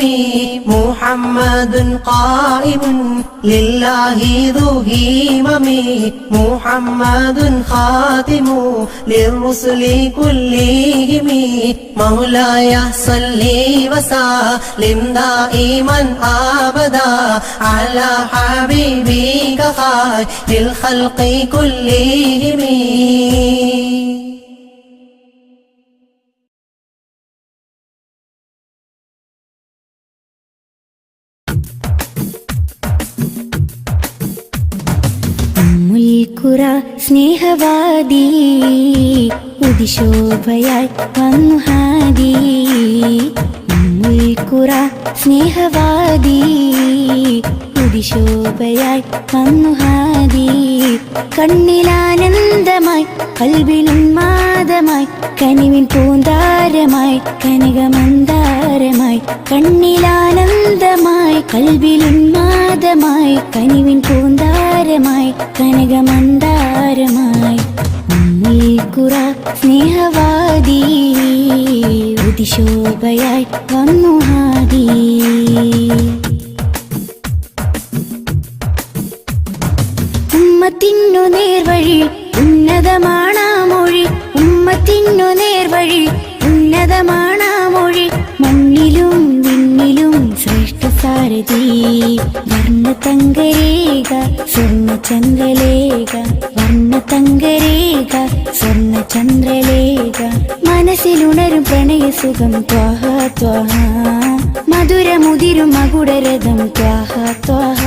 محمد قائم لله ذو همم محمد خاتم للرسل كلهم مولاي صل وسلم دائما أبدا على حبيبك خير الخلق كلهم സ്നേഹവാദി ഉദിശോഭയായി വന്നു ഹാദി ഉമ്മുൽ ഖുറ സ്നേഹവാദി ഉദിശോഭയായി വന്നു ഹാദി കണ്ണിലാനന്ദമായി കൽബിലുന്മാദമായി കനിവിൻ പൂന്താരമായി കനകമന്ദാരമായി കണ്ണിലാനന്ദമായി കൽബിലുന്മാദമായി കനിവിൻ പൂന്താരമായി കനകമന്ദാരമായി ഉമ്മുൽ ഖുറ സ്നേഹവാദി ഉദിശോഭയായി വന്നു ഹാദി ഉമ്മത്തിനു നേർവഴി ഉന്നതമാണാ മൊഴി ഉമ്മത്തിനു നേർവഴി ഉന്നതമാണാ മൊഴി മണ്ണിലും വിണ്ണിലും ശ്രേഷ്ഠ സാരഥി വർണ്ണതങ്കരേഖ സ്വർണ്ണചന്ദ്രലേഖ വർണ്ണതങ്കരേഖ സ്വർണ്ണചന്ദ്രലേഖ മനസ്സിലുണരും പ്രണയസുഖം ത്വാഹ ത്വാഹ മധുരമുതിരും മകുടരഥം ത്വാഹ ത്വാഹ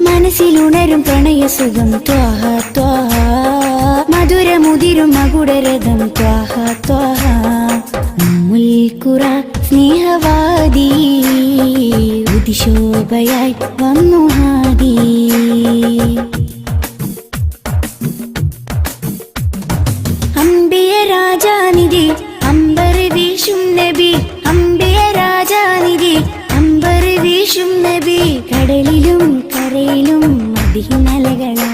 മനസ്സിലുണരും പ്രണയസുഖം ത്വാഹ ത്വാഹ മധുരമുതിരും മകുടരഥം ത്വാഹ ത്വാഹ ഉമ്മുൽ ഖുറ സ്നേഹവാദി ഉദിശോഭയായി വന്നു ഹാദി അംബിയ രാജാനിധി അമ്പർ വീശും നബി അംബിയ രാജാനിധി അമ്പർ വീശും നബി കടലിലും കരയിലും മദീനലകളാ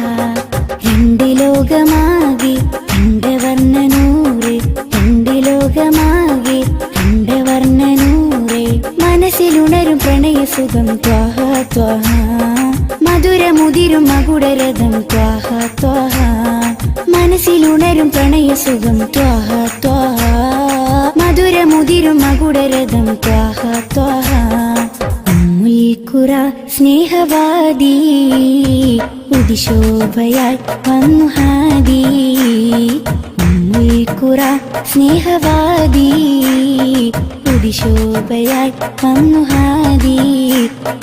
രണ്ട് ലോകമാകെ കണ്ടവർണ്ണനൂറ് രണ്ട് ലോകമാകെ കണ്ടവർണ്ണനൂറ് മനസ്സിലുണരും പ്രണയസുഖം ത്വാഹ ത്വാഹ മധുരമുതിരും മകുടരഥം ത്വാഹ ത്വാഹ മനസ്സിലുണരും പ്രണയസുഖം ത്വാഹ ത്വാഹ മധുരമുതിരും മകുടരഥം ത്വാഹ ത്വാഹ ഉമ്മുൽ ഖുറ സ്നേഹവാദി ഉദിശോഭയായി വന്നു ഹാദി ഉമ്മുൽ ഖുറ സ്നേഹവാദി ഉദിശോഭയായി വന്നു ഹാദി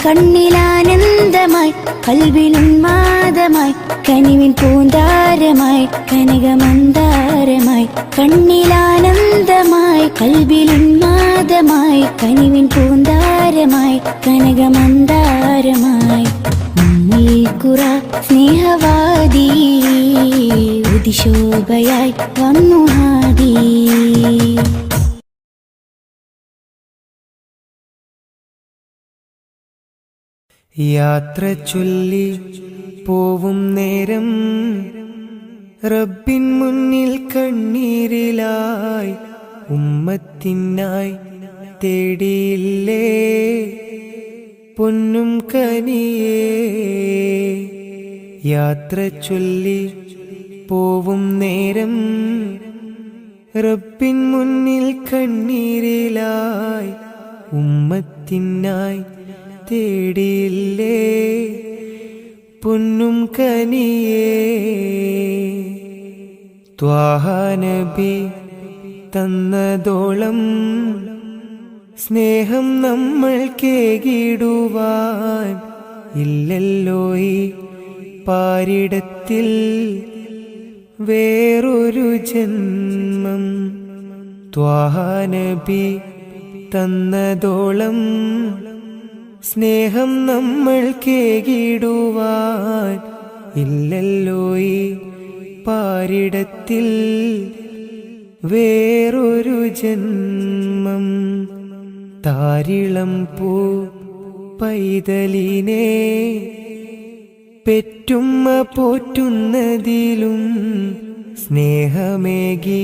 കണ്ണിലാനന്ദമായി കൽബിലുന്മാദമായി കനിവിൻ പൂന്താരമായി കനകമന്ദാരമായി കണ്ണിലാനന്ദമായി കൽബിലുന്മാദമായി കനിവിൻ പൂന്താരമായി കനകമന്ദാരമായി ഉമ്മുൽ ഖുറ സ്നേഹവാദി ഉദിശോഭയായി വന്നു ഹാദി യാത്ര ചൊല്ലി പോവും നേരം റബ്ബിൻ മുന്നിൽ കണ്ണീരിലായി ഉമ്മത്തിനായി തേടിയില്ലേ പൊന്നും കനിയേ യാത്ര ചൊല്ലി പോവും നേരം റബ്ബിൻ മുന്നിൽ കണ്ണീരിലായി ഉമ്മത്തിനായി തേടിയില്ലേ പൊന്നും കനിയേ ത്വാഹ നബി തന്നതോളം സ്നേഹം നമ്മൾ കേകിടുവാൻ ഇല്ലല്ലോ ഈ പാരിടത്തിൽ വേറൊരു ജന്മം ത്വാഹ നബി തന്നതോളം സ്നേഹം നമ്മൾ കേകിടുവാൻ ഇല്ലല്ലോ ഈ പാരിടത്തിൽ വേറൊരു ജന്മം താരിളം പൂ പൈതലിനെ പെറ്റുമ്മ പോറ്റുന്നതിലും സ്നേഹമേകി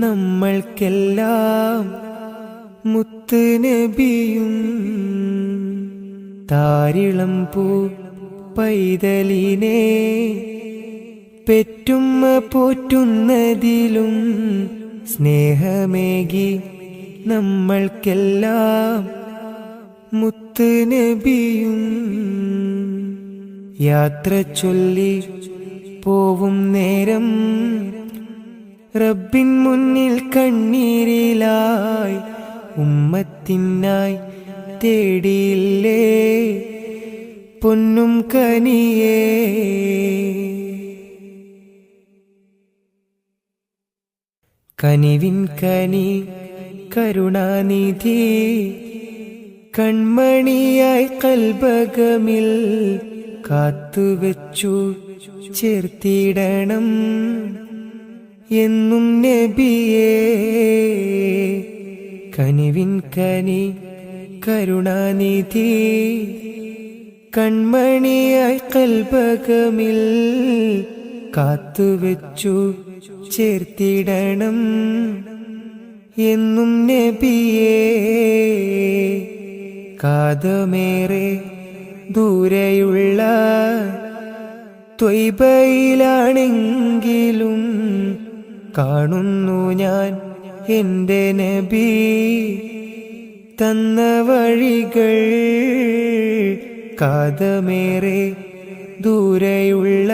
നമ്മൾക്കെല്ലാം മുത്ത് നബിയും താരിളം പൂ പൈതലിനെ പെറ്റുമ്മ പോറ്റുന്നതിലും സ്നേഹമേകി നമ്മൾക്കെല്ലാം മുത്ത് നബിയും യാത്ര ചൊല്ലി പോവും നേരം റബ്ബിൻ മുന്നിൽ കണ്ണീരിലായി ഉമ്മത്തിനായി തേടിയില്ലേ പൊന്നും കനിയേ കനിവിൻ കനി കരുണാനിധി കൺമണിയായി കൽബകമിൽ കാത്തുവെച്ചു ചേർത്തിടണം എന്നും നബിയേ. കനിവിൻ കനി കരുണാനിധി കൺമണിയായി കൽബകമിൽ കാത്തുവെച്ചു ചേർത്തിടണം എന്നും നബിയേ. കാതമേറെ ദൂരെയുള്ള ത്വയ്ബയിലാണെങ്കിലും കാണുന്നു ഞാൻ എൻ്റെ നബി തന്ന വഴികൾ. കാതമേറെ ദൂരെയുള്ള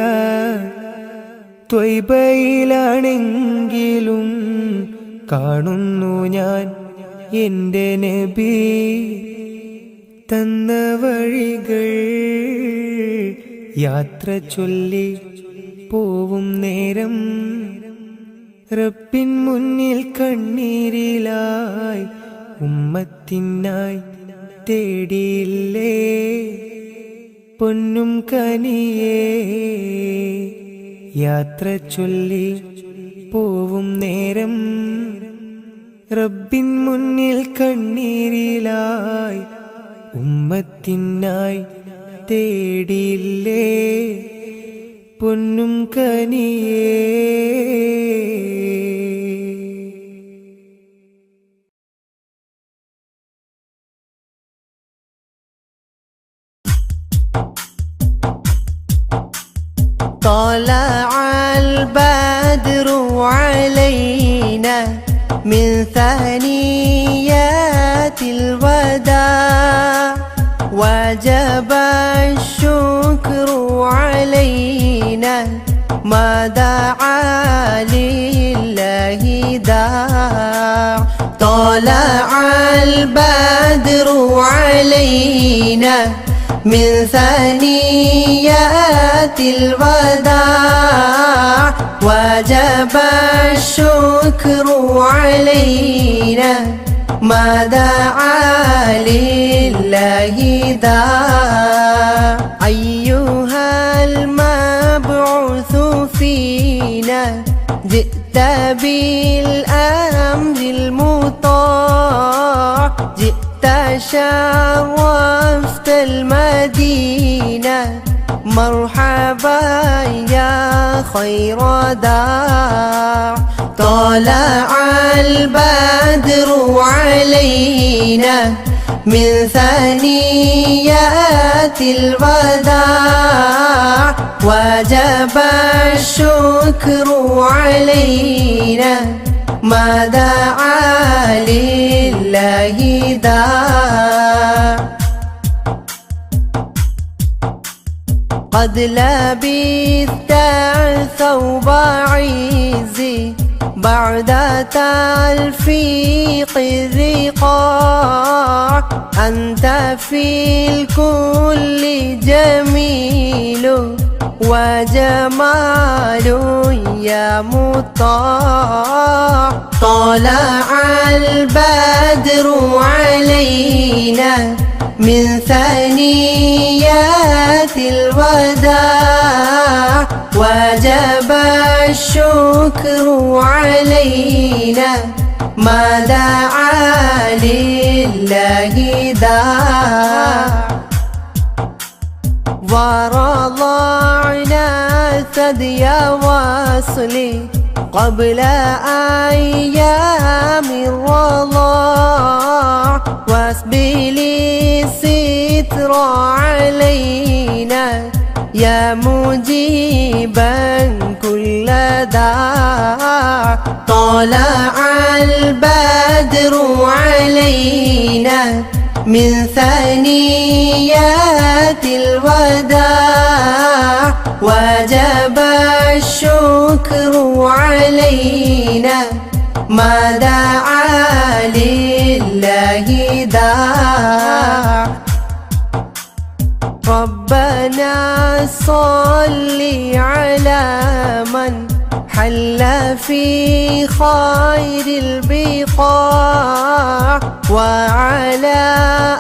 ത്വയ്ബയിലാണെങ്കിലും കാണുന്നു ഞാൻ എൻ്റെ നബി തന്ന വഴികൾ. യാത്ര ചൊല്ലി പോവും നേരം റബ്ബിൻ മുന്നിൽ കണ്ണീരിലായി ഉമ്മത്തിനായി തേടിയില്ലേ പൊന്നും കനിയേ. യാത്ര ചൊല്ലി പോവും നേരം റബ്ബിൻ മുന്നിൽ കണ്ണീരിലായി ഉമ്മത്തിനായി തേടിയില്ലേ പൊന്നും കനിയേ. طلع البدر علينا من ثنيات الوداع وجب الشكر علينا ما دعا لله داع. طلع البدر علينا من ثنيات الوداع وجب الشكر علينا ما دعا لله داع. أيها المبعوث فينا جئت بالأمر المطاع جئت شرفت المدينة مرحبا يا خير داع. طلع البدر علينا من ثنيات الوداع وجب الشكر علينا ما دعا لله داع. قد لبثت ثوب عزي بعد تلفيق الرقاع أنت في الكل جميل وجمال يا مطاع. طلع البدر علينا من ثنيات الوداع وجب الشكر علينا ما دعا لله داع. ورضعنا ثدي وصلي قبل أيام الرضاع واسبل الستر علينا يا مجيبا كل داع. طلع البدر علينا من ثنيات الوداع وجب الشكر علينا ما دعا لله داع. ربنا صل على من حل في خير البقاع وعلى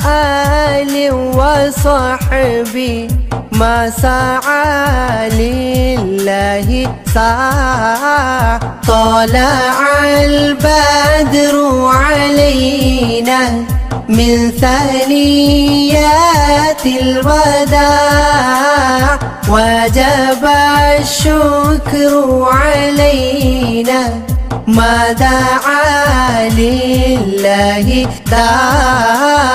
آل وصحبه ما سعى لله سعى طلع البدر علينا من ثنيات الوداع وجب الشكر علينا ما دعا لله داع